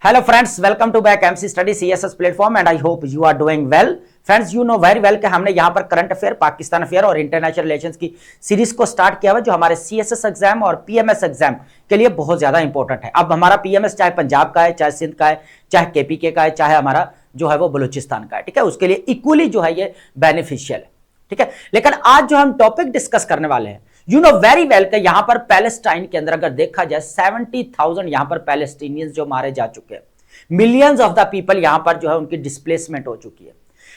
Hello friends, welcome to back MC Study CSS platform and I hope you are doing well. Friends, you know very well कि हमने यहाँ पर current affair, Pakistan affair और international relations की series को start किया हुआ जो हमारे CSS एग्जाम और PMS एग्जाम के लिए बहुत ज्यादा इंपॉर्टेंट है। अब हमारा PMS चाहे पंजाब का है, चाहे सिंध का है, चाहे KPK का है, चाहे हमारा जो है वो बलूचिस्तान का है, ठीक है, उसके लिए इक्वली जो है ये बेनिफिशियल है, ठीक है। लेकिन आज जो हम टॉपिक डिस्कस करने वाले हैं, यू नो वेरी वेल कि यहां पर पैलेस्टाइन के अंदर अगर देखा जाए 70,000 यहां पर पैलेस्टीनियंस जो मारे जा चुके हैं, मिलियंस ऑफ द पीपल यहां पर जो है उनकी डिस्प्लेसमेंट हो चुकी है।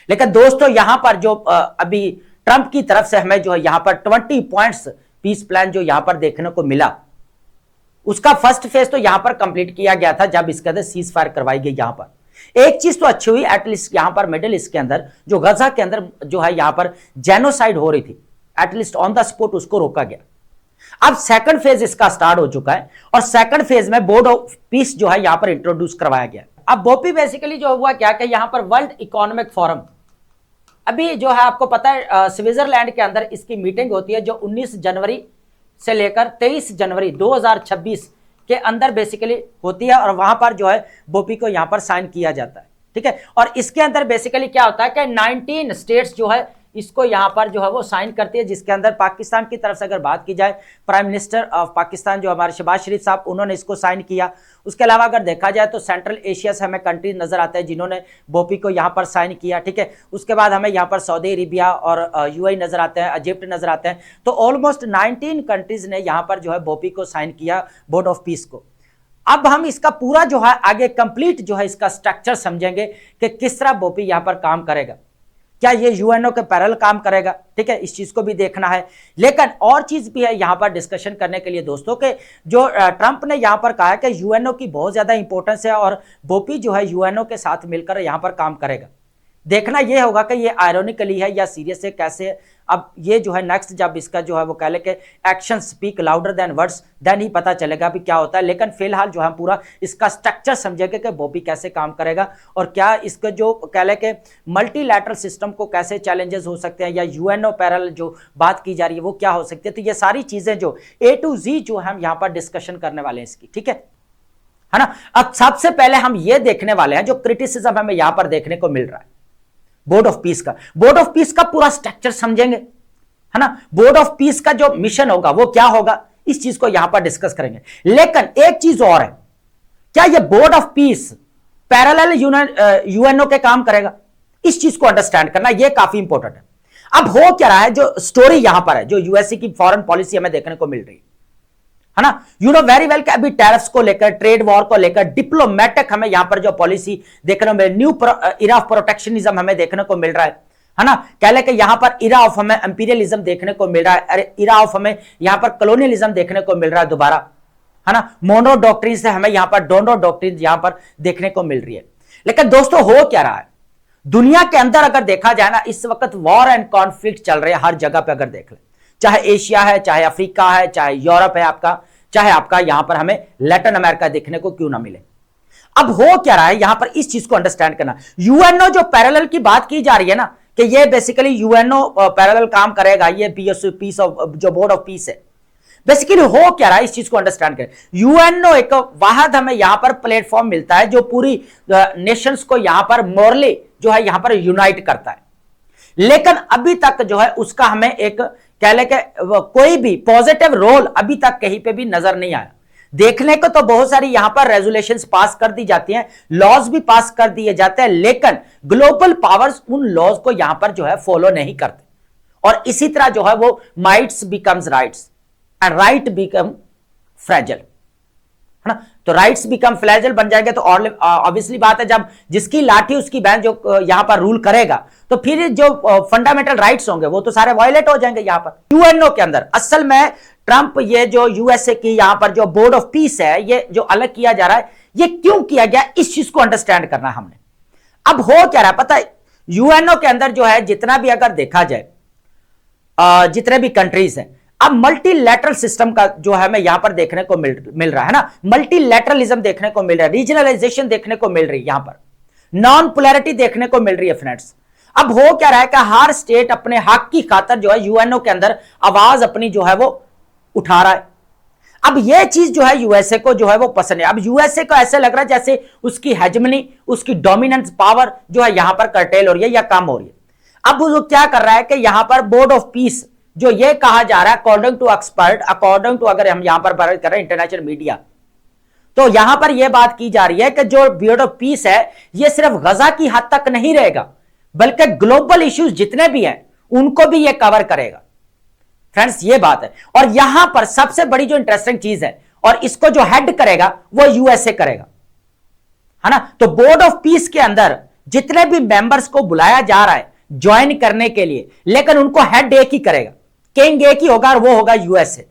लेकिन दोस्तों यहां पर जो अभी ट्रंप की तरफ से हमें जो है यहां पर 20 पॉइंट्स पीस प्लान जो यहां पर देखने को मिला, उसका फर्स्ट फेज तो यहां पर कंप्लीट किया गया था जब इसके अंदर सीज फायर करवाई गई। यहां पर एक चीज तो अच्छी हुई, एटलीस्ट यहां पर मिडिल ईस्ट के अंदर जो गजा के अंदर जो है यहां पर जेनोसाइड हो रही थी, एटलीस्ट ऑन द स्पॉट उसको रोका गया। अब सेकंड फेज इसका स्टार्ट हो चुका है और सेकंड फेज में बोर्ड ऑफ पीस जो है यहां पर इंट्रोड्यूस करवाया गया। अब बोपी बेसिकली जो हुआ क्या कि यहां पर वर्ल्ड इकोनॉमिक फोरम अभी जो है आपको पता है स्विट्जरलैंड के अंदर इसकी मीटिंग होती है जो 19 जनवरी से लेकर 23 जनवरी 2026 के अंदर बेसिकली होती है और वहां पर जो है बोपी को यहां पर साइन किया जाता है, ठीक है। और इसके अंदर बेसिकली क्या होता है कि 19 स्टेट्स जो है इसको यहां पर जो है वो साइन करती है, जिसके अंदर पाकिस्तान की तरफ से अगर बात की जाए प्राइम मिनिस्टर ऑफ पाकिस्तान जो हमारे शहबाज शरीफ साहब, उन्होंने इसको साइन किया। उसके अलावा अगर देखा जाए तो सेंट्रल एशिया से हमें कंट्रीज नजर आते हैं जिन्होंने बोपी को यहां पर साइन किया, ठीक है। उसके बाद हमें यहां पर सऊदी अरेबिया और यूएई नजर आते हैं, इजिप्ट नजर आते हैं। तो ऑलमोस्ट 19 कंट्रीज ने यहां पर जो है बोपी को साइन किया, बोर्ड ऑफ पीस को। अब हम इसका पूरा जो है आगे कंप्लीट जो है इसका स्ट्रक्चर समझेंगे कि किस तरह बोपी यहां पर काम करेगा, क्या ये यूएनओ के पैरेलल काम करेगा, ठीक है, इस चीज को भी देखना है। लेकिन और चीज भी है यहां पर डिस्कशन करने के लिए दोस्तों के जो ट्रंप ने यहां पर कहा है कि यूएनओ की बहुत ज्यादा इंपॉर्टेंस है और बोपी जो है यूएनओ के साथ मिलकर यहां पर काम करेगा। देखना यह होगा कि ये आयरोनिकली है या सीरियस है, कैसे। अब ये जो है नेक्स्ट जब इसका जो है वो कह ले कि action speak louder than words, then ही पता चलेगा भी क्या होता है। लेकिन फिलहाल जो है पूरा इसका स्ट्रक्चर समझेंगे कि बोपी कैसे काम करेगा और क्या इसका जो कह ले कि मल्टीलैटरल सिस्टम को कैसे चैलेंजेस हो सकते हैं या यूएनओ पैरेलल जो बात की जा रही है वो क्या हो सकती है। तो ये सारी चीजें जो A to Z जो हम यहाँ पर डिस्कशन करने वाले हैं इसकी, ठीक है ना। अब सबसे पहले हम ये देखने वाले हैं जो क्रिटिसिज्म हमें यहां पर देखने को मिल रहा है बोर्ड ऑफ पीस का। बोर्ड ऑफ पीस का पूरा स्ट्रक्चर समझेंगे, है ना। बोर्ड ऑफ पीस का जो मिशन होगा वो क्या होगा, इस चीज को यहां पर डिस्कस करेंगे। लेकिन एक चीज और है, क्या ये board of piece parallel UNO के काम करेगा, इस चीज को अंडरस्टैंड करना ये काफी इंपॉर्टेंट है। अब हो क्या रहा है, जो स्टोरी यहां पर है, जो यूएसए की फॉरेन पॉलिसी हमें देखने को मिल रही है ना, यू नो वेरी वेल कि अभी टैरिफ्स को लेकर, ट्रेड वॉर को लेकर डिप्लोमेटिक हमें यहां पर जो पॉलिसी देखने को मिल, न्यू इरा ऑफ प्रोटेक्शनिज्म हमें देखने को मिल रहा है ना। कह ले कि यहां पर इरा ऑफ हमें इंपीरियलिज्म देखने को मिल रहा है, अरे इरा ऑफ हमें यहां पर कॉलोनियलिज्म देखने को मिल रहा है दोबारा, है ना। मोनो डॉक्ट्रिन से हमें यहां पर डोनो डॉक्ट्रिन यहां पर देखने को मिल रही है। लेकिन दोस्तों हो क्या रहा है दुनिया के अंदर, अगर देखा जाए ना इस वक्त वॉर एंड कॉन्फ्लिक्ट चल रहे हैं हर जगह पे। अगर देख ले, चाहे एशिया है, चाहे अफ्रीका है, चाहे यूरोप है आपका, चाहे आपका यहां पर हमें लैटिन अमेरिका देखने को क्यों ना मिले। अब हो क्या रहा है यहां पर, इस चीज को अंडरस्टैंड करना। यूएनओ जो पैरेलल की बात की जा रही है ना कि ये बेसिकली यूएनओ पैरेलल काम करेगा, ये पीस ऑफ जो बोर्ड ऑफ पीस है, बेसिकली हो क्या रहा है इस चीज को अंडरस्टैंड करें। यूएनओ एक वाहद हमें यहां पर प्लेटफॉर्म मिलता है जो पूरी नेशंस को यहां पर मोरली जो है यहां पर यूनाइट करता है। लेकिन अभी तक जो है उसका हमें एक कह ले कोई भी पॉजिटिव रोल अभी तक कहीं पे भी नजर नहीं आया। देखने को तो बहुत सारी यहां पर रेजोल्यूशंस पास कर दी जाती हैं, लॉज भी पास कर दिए जाते हैं, लेकिन ग्लोबल पावर्स उन लॉज को यहां पर जो है फॉलो नहीं करते। और इसी तरह जो है वो mites becomes rights and right become phrasal, है ना। तो राइट्स बिकम फ्लैजल बन जाएंगे तो ऑब्वियसली बात है जब जिसकी लाठी उसकी बहन जो यहां पर रूल करेगा तो फिर जो फंडामेंटल राइट्स होंगे वो तो सारे वायलेट हो जाएंगे। यहां पर यूएनओ के अंदर असल में ट्रंप ये जो यूएसए की यहां पर जो बोर्ड ऑफ पीस है ये जो अलग किया जा रहा है, ये क्यों किया गया, इस चीज को अंडरस्टैंड करना है हमने। अब हो क्या रहा है पता है, यूएनओ के अंदर जो है जितना भी अगर देखा जाए जितने भी कंट्रीज हैं, अब मल्टीलैटरल सिस्टम का जो है हमें यहां पर देखने को मिल रहा है ना, मल्टीलैटरलिज्म देखने को मिल रहा है, रीजनलाइजेशन देखने को मिल रही है, यहां पर नॉन पोलैरिटी देखने को मिल रही है फ्रेंड्स। अब हो क्या रहा है कि हर स्टेट अपने हक की खातर जो है यूएनओ के अंदर आवाज अपनी जो है वो उठा रहा है। अब ये चीज जो है यूएसए को जो है वो पसंद है। अब यूएसए को ऐसे लग रहा है जैसे उसकी हेजमनी, उसकी डोमिनेंस पावर जो है यहां पर कर्टेल हो रही है या कम हो रही है। अब वो क्या कर रहा है कि यहां पर बोर्ड ऑफ पीस जो ये कहा जा रहा है according to expert, according to अगर हम यहां पर बात कर रहे हैं इंटरनेशनल मीडिया, तो यहां पर यह बात की जा रही है कि जो बोर्ड ऑफ पीस है ये सिर्फ गजा की हद तक नहीं रहेगा, बल्कि ग्लोबल इश्यूज जितने भी हैं उनको भी ये कवर करेगा। फ्रेंड्स ये बात है, और यहां पर सबसे बड़ी जो इंटरेस्टिंग चीज है, और इसको जो हेड करेगा वो यूएसए करेगा, है ना। तो बोर्ड ऑफ पीस के अंदर जितने भी मेंबर्स को बुलाया जा रहा है ज्वाइन करने के लिए, लेकिन उनको हेड एक ही करेगा, किंग एक ही होगा और वो होगा यूएसए।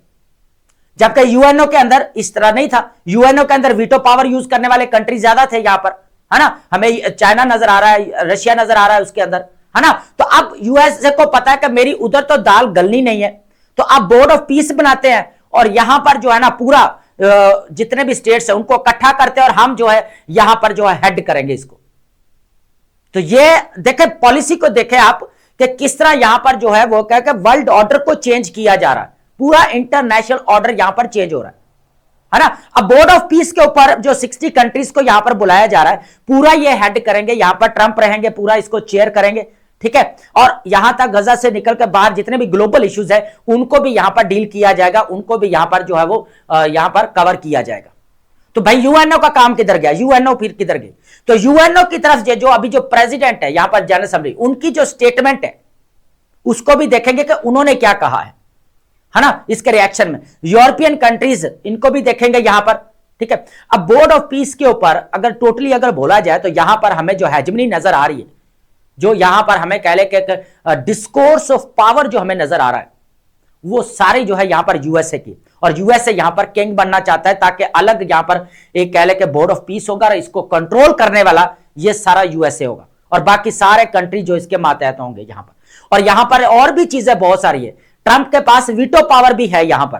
जबकि यूएनओ के अंदर इस तरह नहीं था। यूएनओ के अंदर वीटो पावर यूज करने वाले कंट्री ज्यादा थे यहां पर, है ना। हमें चाइना नजर आ रहा है, रशिया नजर आ रहा है उसके अंदर, है ना। तो अब यूएसए को पता है कि मेरी उधर तो दाल गलनी नहीं है, तो अब बोर्ड ऑफ पीस बनाते हैं और यहां पर जो है ना पूरा जितने भी स्टेट्स हैं उनको इकट्ठा करते हैं और हम जो है यहां पर जो है हेड करेंगे इसको। तो ये देखे पॉलिसी को देखे आप कि किस तरह यहां पर जो है वो क्या वर्ल्ड ऑर्डर को चेंज किया जा रहा है, पूरा इंटरनेशनल ऑर्डर यहां पर चेंज हो रहा है ना। अब बोर्ड ऑफ पीस के ऊपर जो 60 कंट्रीज को यहां पर बुलाया जा रहा है, पूरा ये हेड करेंगे, यहां पर ट्रंप रहेंगे, पूरा इसको चेयर करेंगे, ठीक है। और यहां तक गजा से निकल कर बाहर जितने भी ग्लोबल इश्यूज है उनको भी यहां पर डील किया जाएगा, उनको भी यहां पर जो है वो यहां पर कवर किया जाएगा। तो भाई यूएनओ का काम किधर गया, यूएनओ फिर किधर गई? तो यूएनओ की तरफ जो अभी जो प्रेसिडेंट है यहां पर जनरल असेंबली, उनकी जो स्टेटमेंट है उसको भी देखेंगे कि उन्होंने क्या कहा है ना, इसके रिएक्शन में। यूरोपियन कंट्रीज इनको भी देखेंगे यहां पर, ठीक है। अब बोर्ड ऑफ पीस के ऊपर अगर टोटली अगर बोला जाए तो यहां पर हमें जो हेजमनी नजर आ रही है, जो यहां पर हमें कह ले कि डिस्कोर्स ऑफ पावर जो हमें नजर आ रहा है, वो सारी जो है यहां पर यूएसए की, और यूएसए यहां पर किंग बनना चाहता है ताकि अलग यहां पर एक कह ले कि बोर्ड ऑफ पीस होगा और इसको कंट्रोल करने वाला ये सारा यूएसए होगा, और बाकी सारे कंट्री जो इसके मातहत होंगे यहां पर। और यहां पर और भी चीजें बहुत सारी है, ट्रंप के पास वीटो पावर भी है यहां पर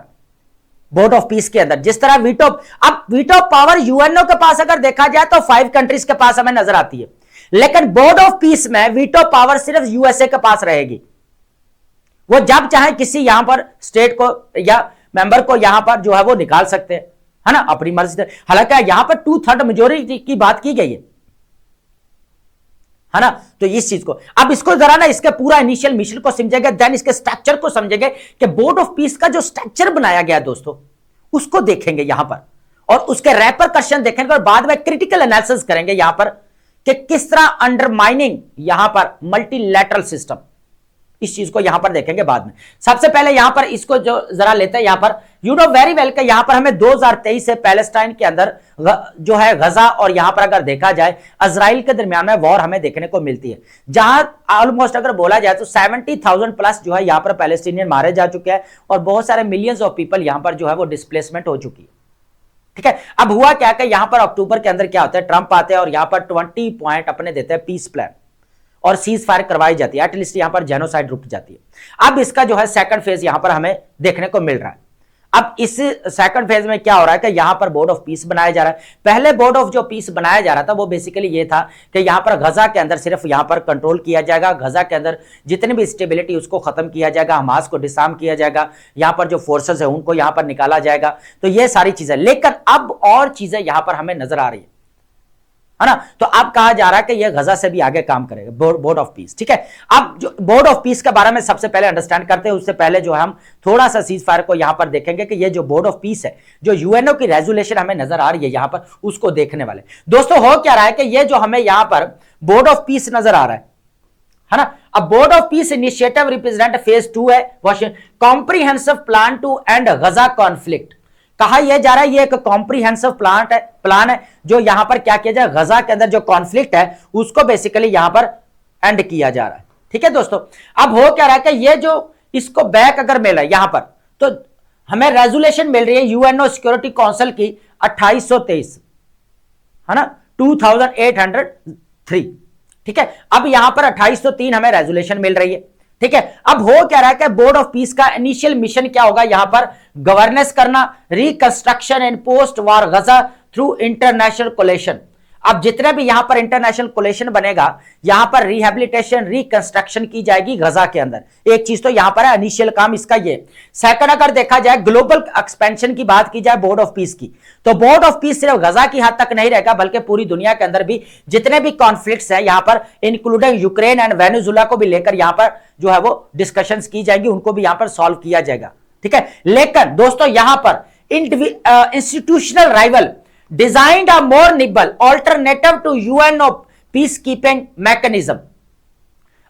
बोर्ड ऑफ पीस के अंदर, जिस तरह वीटो, अब वीटो पावर यूएनओ के पास अगर देखा जाए तो 5 कंट्रीज के पास हमें नजर आती है, लेकिन बोर्ड ऑफ पीस में वीटो पावर सिर्फ यूएसए के पास रहेगी। वो जब चाहे किसी यहां पर स्टेट को या मेंबर को यहां पर जो है वो निकाल सकते हैं, है ना, अपनी मर्जी से। हालांकि यहां पर 2/3 मेजोरिटी की बात की गई है ना। तो इस चीज को अब इसको जरा ना इसके पूरा इनिशियल मिशन को समझेंगे, देन इसके स्ट्रक्चर को समझेंगे कि बोर्ड ऑफ पीस का जो स्ट्रक्चर बनाया गया दोस्तों उसको देखेंगे यहां पर, और उसके रेपरकशन देखेंगे, और बाद में क्रिटिकल एनालिसिस करेंगे यहां पर कि किस तरह अंडरमाइनिंग यहां पर मल्टीलैटरल सिस्टम, इस चीज को यहां पर देखेंगे बाद में। सबसे पहले यहां पर इसको जो जरा लेते हैं यहां पर, यू नो वेरी वेल कि यहां पर हमें 2023 से पैलेस्टाइन के अंदर जो है गजा और यहां पर अगर देखा जाए इजराइल के दरमियान में वॉर हमें देखने को मिलती है, जहां ऑलमोस्ट अगर बोला जाए तो 70,000 प्लस जो है यहां पर पैलेस्टीनियन मारे जा चुके हैं, और बहुत सारे मिलियंस ऑफ पीपल यहां पर जो है वो डिस्प्लेसमेंट हो चुकी है, ठीक है। अब हुआ क्या कि यहां पर अक्टूबर के अंदर क्या होता है, ट्रंप आते हैं और यहां पर 20 पॉइंट अपने देते हैं पीस प्लान, और सीज फायर करवाई जाती है, एटलीस्ट यहां पर जेनोसाइड रुक जाती है। अब इसका जो है सेकंड फेज यहां पर हमें देखने को मिल रहा है। अब इस सेकंड फेज में क्या हो रहा है कि यहां पर बोर्ड ऑफ पीस बनाया जा रहा है। पहले बोर्ड ऑफ जो पीस बनाया जा रहा था वो बेसिकली ये था कि यहां पर गजा के अंदर सिर्फ यहां पर कंट्रोल किया जाएगा, गजा के अंदर जितनी भी स्टेबिलिटी उसको खत्म किया जाएगा, हमास को डिसआर्म किया जाएगा, यहां पर जो फोर्सेस है उनको यहां पर निकाला जाएगा, तो ये सारी चीजें। लेकिन अब और चीजें यहां पर हमें नजर आ रही है ना। तो अब कहा जा रहा है कि यह गजा से भी आगे काम करेगा बोर्ड ऑफ पीस, ठीक है। अब जो बोर्ड ऑफ पीस के बारे में सबसे पहले अंडरस्टैंड करते हैं, उससे पहले जो हम थोड़ा सा सीज फायर को यहां पर देखेंगे कि ये जो बोर्ड ऑफ पीस है, जो यूएनओ की रेजोल्यूशन हमें नजर आ रही है यहां पर, उसको देखने वाले दोस्तों हो क्या रहा है कि ये जो हमें यहां पर बोर्ड ऑफ पीस नजर आ रहा है ना। अब board of peace initiative represent phase 2 है, comprehensive plan to end Gaza conflict. कहा यह जा रहा है ये एक कॉम्प्रिहेंसिव प्लान है जो यहां पर क्या किया जाए, गजा के अंदर जो कॉन्फ्लिक्ट है उसको बेसिकली यहां पर एंड किया जा रहा है, ठीक है दोस्तों। अब हो क्या रहा है कि ये जो इसको बैक अगर मिल रहा है यहां पर, तो हमें रेजोल्यूशन मिल रही है यूएनओ सिक्योरिटी काउंसिल की 2823, है ना, 2803, ठीक है। अब यहां पर 2803 हमें रेजोल्यूशन मिल रही है, ठीक है। अब हो क्या रहा है कि बोर्ड ऑफ पीस का इनिशियल मिशन क्या होगा, यहां पर गवर्नेंस करना, reconstruction and post war Gaza through international coalition. अब जितने भी यहां पर इंटरनेशनल कोलेशन बनेगा, यहां पर रिहेबिलिटेशन रिकंस्ट्रक्शन की जाएगी गजा के अंदर। एक चीज तो यहां पर है, इनिशियल काम इसका ये। सेकंड, अगर देखा जाए ग्लोबल एक्सपेंशन की बात की जाए बोर्ड ऑफ पीस की, तो बोर्ड ऑफ पीस सिर्फ गजा की हद तक नहीं रहेगा, बल्कि पूरी दुनिया के अंदर भी जितने भी कॉन्फ्लिक्ट्स हैं यहां पर, इंक्लूडिंग यूक्रेन एंड वेनेजुला को भी लेकर यहां पर जो है वो डिस्कशंस की जाएगी, उनको भी यहां पर सॉल्व किया जाएगा। ठीक है, लेकिन दोस्तों यहां पर institutional rival designed a more nimble alternative to UNO peace keeping mechanism.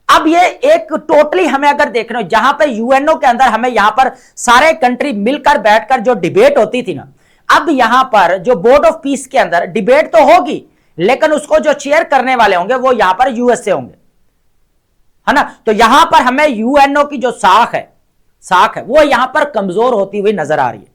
अब ये एक टोटली हमें अगर देखना हो, जहां पर यूएनओ के अंदर हमें यहां पर सारे कंट्री मिलकर बैठकर जो डिबेट होती थी ना, अब यहां पर जो बोर्ड ऑफ पीस के अंदर डिबेट तो होगी, लेकिन उसको जो चेयर करने वाले होंगे वो यहां पर यूएसए होंगे, है ना। तो यहां पर हमें यूएनओ की जो साख है वो यहां पर कमजोर होती हुई नजर आ रही है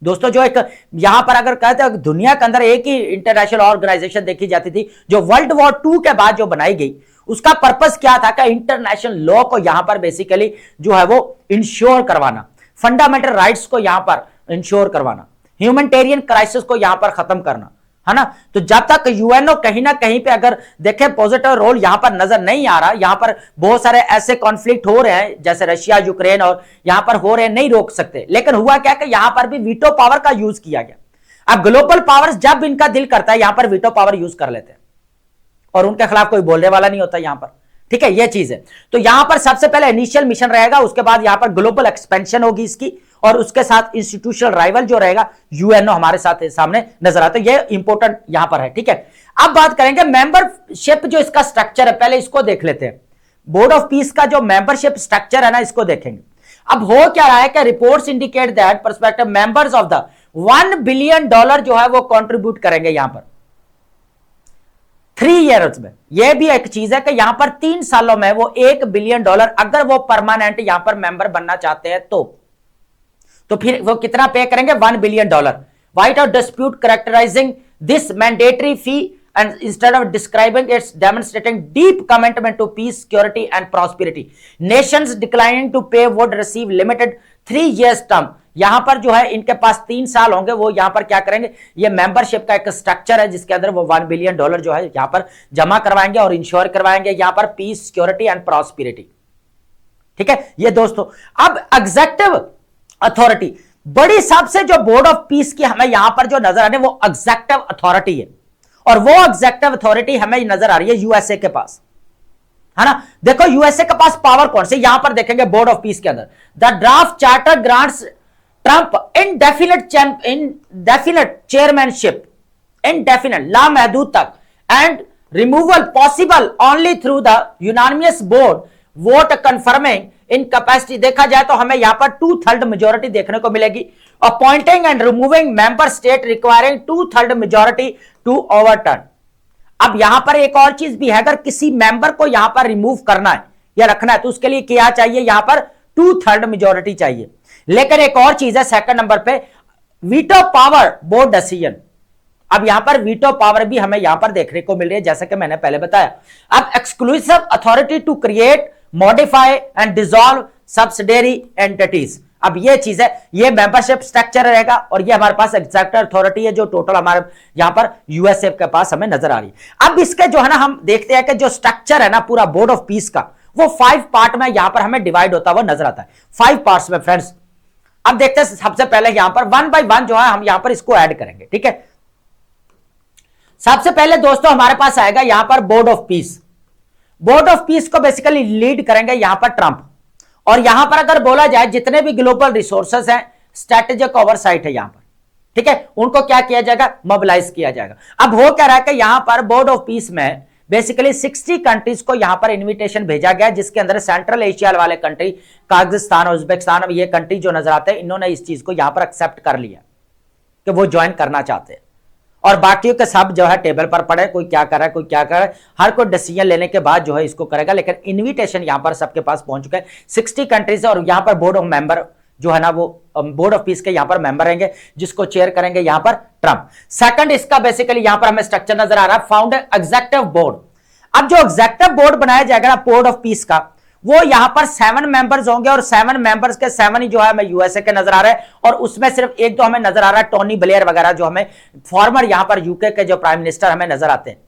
दोस्तों। जो एक यहां पर अगर कहते हैं दुनिया के अंदर एक ही इंटरनेशनल ऑर्गेनाइजेशन देखी जाती थी जो वर्ल्ड वॉर 2 के बाद जो बनाई गई, उसका पर्पस क्या था कि इंटरनेशनल लॉ को यहां पर बेसिकली जो है वो इंश्योर करवाना, फंडामेंटल राइट्स को यहां पर इंश्योर करवाना, ह्यूमैनिटेरियन क्राइसिस को यहां पर खत्म करना, है ना। तो जब तक यूएनओ कहीं ना कहीं पे अगर देखें पॉजिटिव रोल यहां पर नजर नहीं आ रहा, यहां पर बहुत सारे ऐसे कॉन्फ्लिक्ट हो रहे हैं जैसे रशिया यूक्रेन और यहां पर हो रहे हैं, नहीं रोक सकते। लेकिन हुआ क्या कि यहां पर भी वीटो पावर का यूज किया गया। अब ग्लोबल पावर्स जब इनका दिल करता है यहां पर वीटो पावर यूज कर लेते हैं और उनके खिलाफ कोई बोलने वाला नहीं होता यहां पर। ठीक है, ये चीज है। तो यहां पर सबसे पहले इनिशियल मिशन रहेगा, उसके बाद यहां पर ग्लोबल एक्सपेंशन होगी इसकी, और उसके साथ इंस्टीट्यूशनल राइवल जो रहेगा यूएनओ हमारे साथ सामने नजर आता है। ये इंपॉर्टेंट यहां पर है। ठीक है, अब बात करेंगे मेंबरशिप, जो इसका स्ट्रक्चर है पहले इसको देख लेते हैं। बोर्ड ऑफ पीस का जो मेंबरशिप स्ट्रक्चर है ना, इसको देखेंगे। अब हो क्या रहा है कि reports indicate that perspective members of the $1 billion जो है वो कंट्रीब्यूट करेंगे यहां पर 3 ईयर्स में। यह भी एक चीज है कि यहां पर 3 सालों में वो $1 बिलियन अगर वो परमानेंट यहां पर मेंबर बनना चाहते हैं तो फिर वो कितना पे करेंगे, $1 billion. White House dispute characterizing this mandatory fee and instead of describing it's demonstrating deep commitment to peace, security and prosperity. Nations declining to pay would receive limited 3 years term. यहां पर जो है इनके पास 3 साल होंगे, वो यहां पर क्या करेंगे, ये मेंबरशिप का एक स्ट्रक्चर है जिसके अंदर वो $1 बिलियन जो है यहां पर जमा करवाएंगे और इंश्योर करवाएंगे यहां पर पीस, सिक्योरिटी एंड प्रॉस्पेरिटी। ठीक है, ये दोस्तों। अब एग्जेक्टिव अथॉरिटी, बड़ी सबसे जो बोर्ड ऑफ पीस की हमें यहां पर जो नजर आ रही है वो एग्जेक्टिव अथॉरिटी है, और वो एग्जेक्टिव अथॉरिटी हमें नजर आ रही है यूएसए के पास, है ना। देखो यूएसए के पास पावर कौन से, यहां पर देखेंगे बोर्ड ऑफ पीस के अंदर the draft charter grants Trump indefinite chairmanship, indefinite लामहदूद तक, and removal possible only through the unanimous board vote confirming in capacity. देखा जाए तो हमें यहां पर 2/3 मेजोरिटी देखने को मिलेगी। Appointing and removing member state requiring 2/3 majority to overturn. अब यहां पर एक और चीज भी है, अगर किसी मेंबर को यहां पर रिमूव करना है या रखना है तो उसके लिए क्या चाहिए, यहां पर 2/3 मेजोरिटी चाहिए। लेकिन एक और चीज है सेकंड नंबर पे, वीटो पावर बोर्ड डिसीजन। अब यहां पर वीटो पावर भी हमें यहां पर देखने को मिल रही है, जैसा कि मैंने पहले बताया। अब exclusive authority to create, modify and dissolve subsidiary entities. अब ये चीज है, ये मेंबरशिप स्ट्रक्चर रहेगा, और ये हमारे पास एग्जेक्टिव अथॉरिटी है जो टोटल हमारे यहां पर यूएसए के पास हमें नजर आ रही है। अब इसके जो है ना, हम देखते हैं कि जो स्ट्रक्चर है ना पूरा बोर्ड ऑफ पीस का, वो 5 पार्ट में यहां पर हमें डिवाइड होता हुआ नजर आता है, 5 पार्ट्स में फ्रेंड्स। अब देखते हैं सबसे पहले यहां पर 1 by 1 जो है हम यहां पर इसको ऐड करेंगे। ठीक है, सबसे पहले दोस्तों हमारे पास आएगा यहां पर board of piece. Board of piece को बेसिकली लीड करेंगे यहां पर ट्रंप, और यहां पर अगर बोला जाए जितने भी ग्लोबल रिसोर्सेस हैं, स्ट्रेटेजिक ओवरसाइट है यहां पर। ठीक है, उनको क्या किया जाएगा, मोबिलाइज किया जाएगा। अब हो क्या रहा है कि यहां पर बोर्ड ऑफ पीस में बेसिकली 60 कंट्रीज को यहां पर इनविटेशन भेजा गया, जिसके अंदर सेंट्रल एशिया वाले कंट्री काजाकिस्तान, उज्बेकिस्तान, ये कंट्री जो नजर आते हैं, इन्होंने इस चीज को यहां पर एक्सेप्ट कर लिया कि वो ज्वाइन करना चाहते हैं, और बाकियों के सब जो है टेबल पर पड़े, कोई क्या कर रहा है कोई क्या कर रहा है, हर कोई डिसीजन लेने के बाद जो है इसको करेगा। लेकिन इनविटेशन यहां पर सबके पास पहुंच चुका है, 60 कंट्रीज है, और यहां पर बोर्ड ऑफ मेंबर जो है ना वो बोर्ड ऑफ पीस के यहां पर मेंबर रहेंगे, जिसको चेयर करेंगे यहां पर ट्रंप। सेकंड, इसका बेसिकली यहां पर हमें स्ट्रक्चर नजर आ रहा है, फाउंडर एग्जेक्टिव बोर्ड। अब जो एग्जेक्टिव बोर्ड बनाया जाएगा ना बोर्ड ऑफ पीस का, वो यहां पर 7 मेंबर्स होंगे और 7 मेंबर्स के 7 ही जो है हमें यूएसए के नजर आ रहे हैं, और उसमें सिर्फ एक तो हमें नजर आ रहा है टोनी ब्लेयर वगैरह, जो हमें फॉर्मर यहां पर यूके के जो प्राइम मिनिस्टर हमें नजर आते हैं।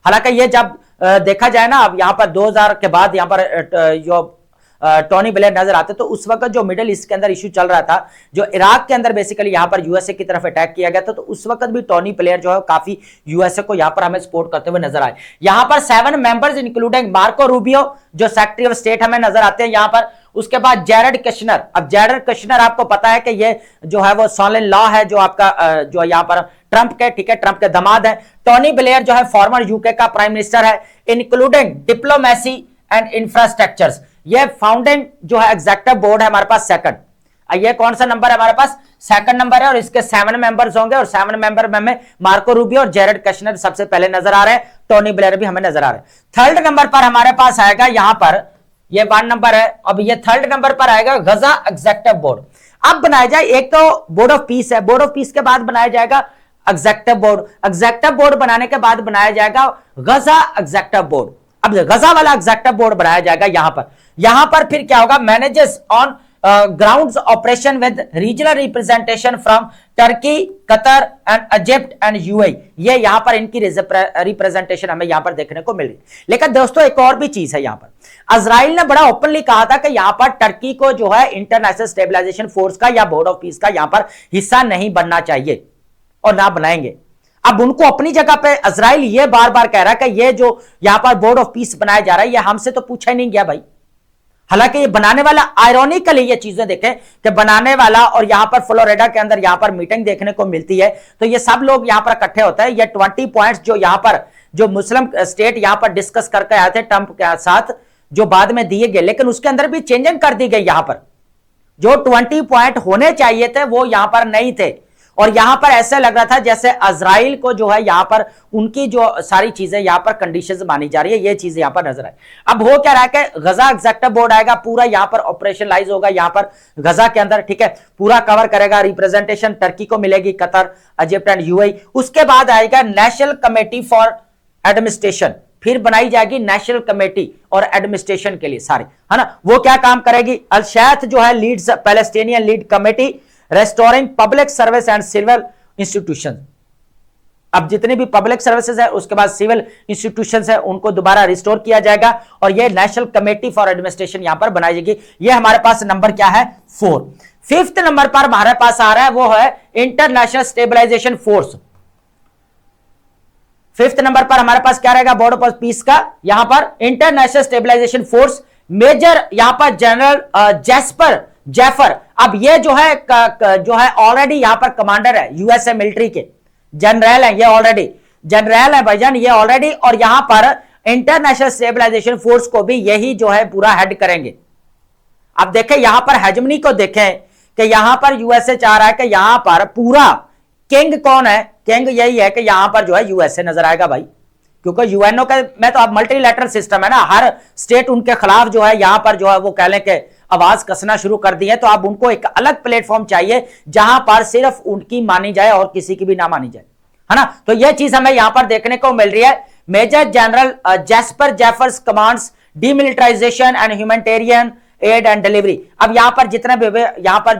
हालांकि ये जब देखा जाए ना, अब यहां पर 2000 के बाद यहां पर जो टोनी ब्लेयर नजर आते, तो उस वक्त जो मिडिल ईस्ट के अंदर इश्यू चल रहा था, जो इराक के अंदर बेसिकली यहां पर यूएसए की तरफ अटैक किया गया था, तो उस वक्त भी टोनी ब्लेयर जो है काफी यूएसए को यहां पर हमें सपोर्ट करते हुए नजर आए। यहां पर 7 मेंबर्स इंक्लूडिंग मार्को रूबियो जो सेक्रेटरी ऑफ स्टेट हमें नजर आते हैं यहां पर। उसके बाद जेरेड कश्नर। अब जेरेड कश्नर आपको पता है कि ये जो है वो सन इन लॉ है जो आपका जो यहां पर ट्रंप के, ठीक है, ट्रंप के दामाद है। टोनी ब्लेयर जो है फॉर्मर यूके का प्राइम मिनिस्टर है, इंक्लूडिंग डिप्लोमेसी एंड इंफ्रास्ट्रक्चर्स। ये फाउंडिंग जो है एग्जेक्टिव बोर्ड है हमारे पास सेकंड। ये कौन सा नंबर है हमारे पास? सेकंड नंबर है, और इसके 7 मेंबर्स होंगे, और 7 मेंबर में हमें मार्को रूबियो और जेरेड कश्नर सबसे पहले नजर आ रहे हैं, टोनी ब्लेयर भी हमें नजर आ रहे हैं। थर्ड नंबर पर हमारे पास आएगा यहां पर, ये 1 नंबर है, अब ये थर्ड नंबर पर आएगा गजा एग्जेक्टिव बोर्ड। अब बनाया जाए, एक तो बोर्ड ऑफ पीस है, बोर्ड ऑफ पीस के बाद बनाया जाएगा एग्जेक्टिव बोर्ड, एग्जेक्टिव बोर्ड बनाने के बाद बनाया जाएगा गजा एग्जेक्टिव बोर्ड। अब गजा वाला एग्जेक्टिव बोर्ड बनाया जाएगा यहां पर फिर क्या होगा? Manages on grounds operation with regional representation from Turkey, Qatar and Egypt and UAE. ये यहां पर इनकी रिप्रेजेंटेशन हमें यहां पर देखने को मिल रही। लेकिन दोस्तों एक और भी चीज है, यहां पर इजराइल ने बड़ा ओपनली कहा था कि यहां पर टर्की को जो है इंटरनेशनल स्टेबलाइजेशन फोर्स का या बोर्ड ऑफ पीस का यहां पर हिस्सा नहीं बनना चाहिए और ना बनाएंगे। अब उनको अपनी जगह पे इजराइल ये बार बार कह रहा है कि ये जो यहां पर बोर्ड ऑफ पीस बनाया जा रहा है, ये हमसे तो पूछा ही नहीं गया भाई। हालांकि ये बनाने वाला, आयरॉनिकली ये चीजें देखें कि बनाने वाला और यहां पर फ्लोरिडा के अंदर यहां पर मीटिंग देखने को मिलती है, तो ये सब लोग यहां पर इकट्ठे होते हैं। ये 20 पॉइंट्स जो यहां पर जो मुस्लिम स्टेट यहां पर डिस्कस करके आए थे ट्रंप के साथ, जो बाद में दिए गए, लेकिन उसके अंदर भी चेंजिंग कर दी गई। यहां पर जो 20 पॉइंट होने चाहिए थे वो यहां पर नहीं थे, और यहां पर ऐसे लग रहा था जैसे इजराइल को जो है यहां पर उनकी जो सारी चीजें यहां पर कंडीशंस मानी जा रही है, ये चीजें यहां पर नजर आई। अब हो क्या रहा है कि गजा एग्जेक्टिव बोर्ड आएगा, पूरा यहां पर ऑपरेशनलाइज होगा यहां पर गजा के अंदर, ठीक है, पूरा कवर करेगा। रिप्रेजेंटेशन टर्की को मिलेगी, कतर, इजिप्ट एंड यूएई। उसके बाद आएगा नेशनल कमेटी फॉर एडमिनिस्ट्रेशन, फिर बनाई जाएगी नेशनल कमेटी और एडमिनिस्ट्रेशन के लिए सारी, है ना। वो क्या काम करेगी? अल शैथ जो है leads Palestinian lead committee restoring public service and civil institution. अब जितनी भी पब्लिक सर्विसेज है, उसके बाद सिविल इंस्टीट्यूशंस है, उनको दोबारा रिस्टोर किया जाएगा, और ये नेशनल कमेटी फॉर एडमिनिस्ट्रेशन यहां पर बनाई जाएगी। ये हमारे पास नंबर क्या है? 4। 5th नंबर पर हमारे पास आ रहा है वो है international stabilization force. 5th number पर हमारे पास क्या रहेगा? बोर्ड ऑफ पीस का यहां पर इंटरनेशनल स्टेबलाइजेशन फोर्स, मेजर यहां पर जनरल जैफर। अब ये जो है ऑलरेडी यहां पर कमांडर है यूएसए मिलिट्री के, जनरल है ये, ऑलरेडी जनरल है भाईजान ये ऑलरेडी, और यहां पर इंटरनेशनल स्टेबलाइजेशन फोर्स को भी यही जो है पूरा हेड करेंगे। अब देखें यहां पर हेजमनी को देखें कि यहां पर यूएसए चाह रहा है कि यहां पर पूरा किंग कौन है? किंग यही है कि यहां पर जो है यूएसए नजर आएगा भाई, क्योंकि यूएनओ का में तो अब मल्टीलैटरल सिस्टम है ना, हर स्टेट उनके खिलाफ जो है यहां पर जो है वो कह लें कि आवाज कसना शुरू कर दी है, तो अब उनको एक अलग प्लेटफॉर्म चाहिए जहां पर सिर्फ उनकी मानी जाए और किसी की भी ना मानी जाए, है ना। तो यह चीज हमें यहां पर देखने को मिल रही है। Major general Jasper Jeffers commands demilitarization and humanitarian aid and delivery. अब यहां पर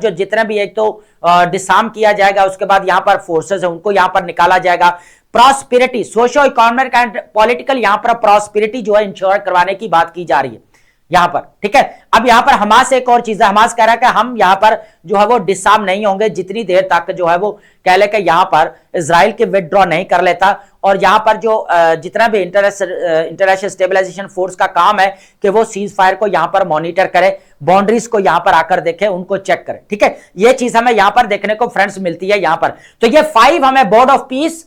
जितने भी एक तो डिसार्म किया जाएगा, उसके बाद यहां पर फोर्सेस है उनको यहां पर निकाला जाएगा। Prosperity, socio economic and political यहां पर प्रॉस्पेरिटी जो है इंश्योर करवाने की बात की जा रही है यहां पर, ठीक है। अब यहां पर हमास एक और चीज है, हमास कह रहा है कि हम यहां पर जो है वो डिसार्म नहीं होंगे जितनी देर तक जो है वो कह ले कि यहां पर इजराइल के विदड्रॉ नहीं कर लेता, और यहां पर जो जितना भी इंटरनेशनल स्टेबलाइजेशन फोर्स का काम है कि वो सीज फायर को यहां पर मॉनिटर करे, बाउंड्रीज को यहां पर आकर देखे, उनको चेक करे, ठीक है। ये चीज हमें यहां पर देखने को फ्रेंड्स मिलती है यहां पर। तो ये 5 हमें board of peace,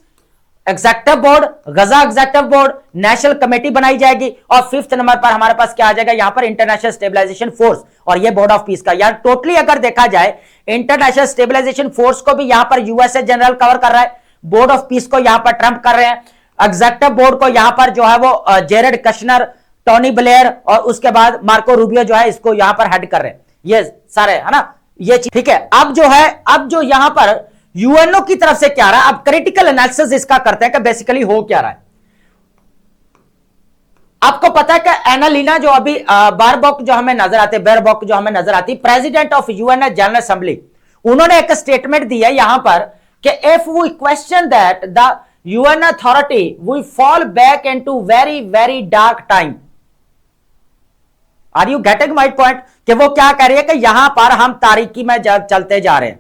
executive board, Gaza executive board, national committee बनाई जाएगी, और 5th नंबर पर हमारे पास क्या आ जाएगा यहां पर? इंटरनेशनल स्टेबलाइजेशन फोर्स, और ये बोर्ड ऑफ पीस का। यार टोटली अगर देखा जाए इंटरनेशनल स्टेबलाइजेशन फोर्स को भी यहां पर यूएसए जनरल कवर कर रहा है, बोर्ड ऑफ पीस को यहां पर ट्रंप कर रहे हैं, एग्जेक्टिव बोर्ड को यहां पर जो है वो जेरेड कश्नर, टोनी ब्लेयर और उसके बाद मार्को रूबियो जो है इसको यहां पर हेड कर रहे हैं, ये सारे, है ना, ये चीज, ठीक है। अब जो यहां पर यूएनओ की तरफ से क्या रहा है, अब क्रिटिकल एनालिसिस इसका करते हैं कि बेसिकली हो क्या रहा है। आपको पता है कि एनालिना जो अभी बारबॉक जो हमें नजर आते, बेरबॉक जो हमें नजर आती, president of UN general assembly, उन्होंने एक स्टेटमेंट दिया यहां पर कि if we question that the UN authority we fall back into very very dark time. Are you getting my point? कि वो क्या कह रही है कि यहां पर हम तारीकी में चलते जा रहे हैं,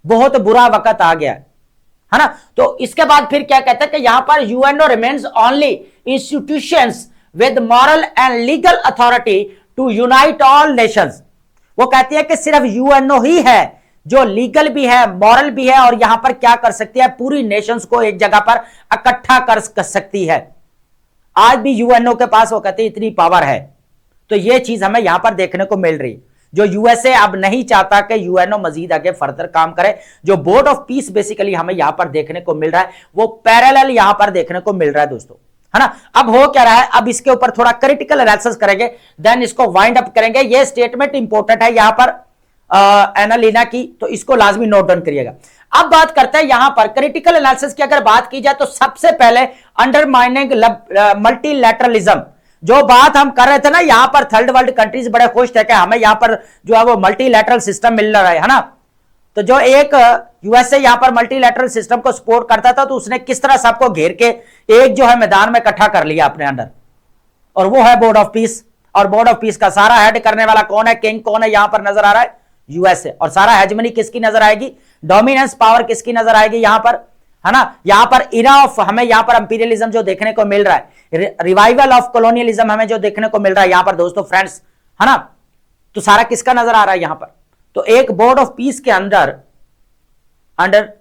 बहुत बुरा वक्त आ गया है ना। तो इसके बाद फिर क्या कहते हैं कि यहां पर UNO remains only institutions with moral and legal authority to unite all nations. वो कहती है कि सिर्फ यूएनओ ही है जो लीगल भी है, मॉरल भी है, और यहां पर क्या कर सकती है, पूरी नेशंस को एक जगह पर इकट्ठा कर सकती है। आज भी यूएनओ के पास वो कहते हैं इतनी पावर है। तो ये चीज हमें यहां पर देखने को मिल रही है। जो यूएसए अब नहीं चाहता कि यूएनओ मजीद आगे फर्दर काम करे। जो बोर्ड ऑफ पीस बेसिकली हमें यहां पर देखने को मिल रहा है वो पैरेलल यहां पर देखने को मिल रहा है दोस्तों, है ना। अब हो क्या रहा है, अब इसके ऊपर थोड़ा क्रिटिकल एनालिसिस करेंगे, देन इसको वाइंड अप करेंगे। ये स्टेटमेंट इंपॉर्टेंट है यहां पर एनालिना की, तो इसको लाजमी नोट डाउन करिएगा। अब बात करते हैं यहां पर क्रिटिकल एनालिसिस की अगर बात की जाए तो सबसे पहले अंडरमाइनिंग मल्टीलैटरलिज्म, जो बात हम कर रहे थे ना, यहां पर थर्ड वर्ल्ड कंट्रीज बड़े खुश थे कि हमें यहां पर जो है वो मल्टीलैटरल सिस्टम मिल रहा है ना। तो जो एक यूएसए यहां पर मल्टीलैटरल सिस्टम को सपोर्ट करता था, तो उसने किस तरह सबको घेर के एक जो है मैदान में इकट्ठा कर लिया अपने अंदर, और वो है बोर्ड ऑफ पीस। और बोर्ड ऑफ पीस का सारा हेड करने वाला कौन है, किंग कौन है, यहां पर नजर आ रहा है यूएसए। और सारा हेजमनी किसकी नजर आएगी, डोमिनेंस पावर किसकी नजर आएगी यहां पर, है ना। यहां पर इरा ऑफ हमें यहां पर इंपीरियलिज्म जो देखने को मिल रहा है, रिवाइवल ऑफ कॉलोनियलिज्म हमें जो देखने को मिल रहा है यहां पर दोस्तों फ्रेंड्स, है ना। तो सारा किसका नजर आ रहा है यहां पर, तो एक बोर्ड ऑफ पीस के अंदर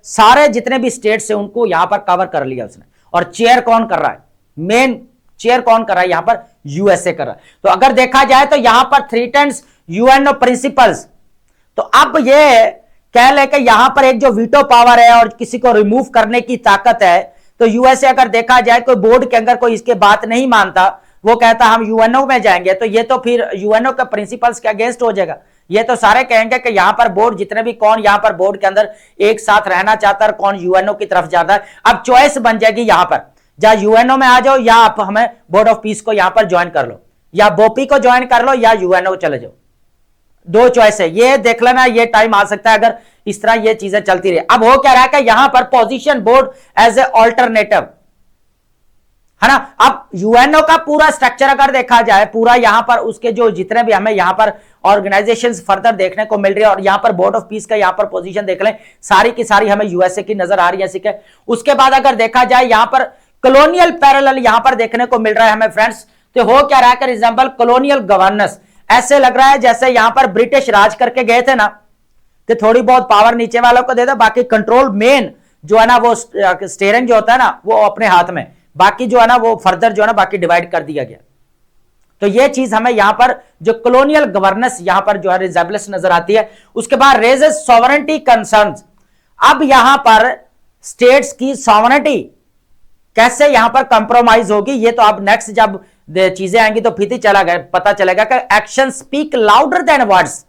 सारे जितने भी स्टेट्स हैं उनको यहां पर कवर कर लिया उसने। और चेयर कौन कर रहा है, मेन चेयर कौन कर रहा है यहां पर, यूएसए कर रहा है। तो अगर देखा जाए तो यहां पर थ्रीटेंस यूएनओ प्रिंसिपल्स, तो अब ये कह ले कि यहां पर एक जो वीटो पावर है और किसी को रिमूव करने की ताकत है, तो यूएसए अगर देखा जाए कोई बोर्ड के अंदर कोई इसके बात नहीं मानता, वो कहता हम यूएनओ में जाएंगे, तो ये तो फिर यूएनओ के प्रिंसिपल्स के अगेंस्ट हो जाएगा। ये तो सारे कहेंगे कि यहां पर बोर्ड जितने भी कौन यहां पर बोर्ड के अंदर एक साथ रहना चाहता है, कौन यूएनओ की तरफ जाता है। अब चॉइस बन जाएगी यहां पर, या यूएनओ में आ जाओ या आप हमें बोर्ड ऑफ पीस को यहां पर ज्वाइन कर लो, या बोपी को ज्वाइन कर लो, या यूएनओ चले जाओ। दो चॉइस है, ये देख लेना, ये टाइम आ सकता है अगर इस तरह ये चीजें चलती रही। अब हो क्या रहा है कि यहां पर position board as a alternative, है ना। अब यूएनओ का पूरा स्ट्रक्चर अगर देखा जाए, पूरा यहां पर उसके जो जितने भी हमें यहां पर ऑर्गेनाइजेशंस फर्दर देखने को मिल रही है, और यहां पर बोर्ड ऑफ पीस का यहां पर पोजीशन देख लें, सारी की सारी हमें यूएसए की नजर आ रही है। ठीक है, उसके बाद अगर देखा जाए यहां पर कॉलोनियल पैरेलल यहां पर देखने को मिल रहा है हमें फ्रेंड्स। तो हो क्या रहा है कि रिजेंबल कॉलोनियल गवर्नेंस, ऐसे लग रहा है जैसे यहां पर ब्रिटिश राज करके गए थे ना, कि थोड़ी बहुत पावर नीचे वालों को दे दो, बाकी कंट्रोल मेन जो है ना वो स्टीयरिंग जो होता है ना वो अपने हाथ में, बाकी जो है ना वो फर्दर जो है ना बाकी डिवाइड कर दिया गया। तो ये चीज हमें यहां पर जो कॉलोनियल गवर्नेंस यहां पर जो है रिजेंबलेंस नजर आती है। उसके बाद रेजेस सॉवरेनिटी कंसर्न्स, अब यहां पर स्टेट्स की सॉवरेनिटी कैसे यहां पर कंप्रोमाइज होगी, ये तो अब नेक्स्ट जब चीजें आएंगी तो फिर ही पता चलेगा कि action speak louder than words,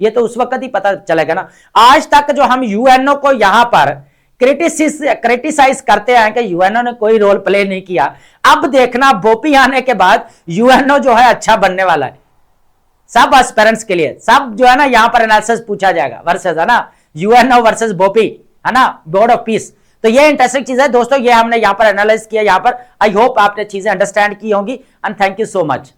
ये तो उस वक्त ही पता चलेगा ना। आज तक जो हम यूएनओ को यहां पर क्रिटिसाइज करते हैं कि यूएनओ ने कोई रोल प्ले नहीं किया, अब देखना बोपी आने के बाद यूएनओ जो है अच्छा बनने वाला है सब एस्पिरेंट्स के लिए। सब जो है ना यहां पर एनालिसिस पूछा जाएगा वर्सेस, है ना, यूएनओ वर्सेस बोपी, है ना, बोर्ड ऑफ पीस। तो ये इंटरेस्टिंग चीज है दोस्तों, ये हमने यहां पर एनालाइज किया यहां पर। आई होप आपने चीजें अंडरस्टैंड की होंगी, and thank you so much.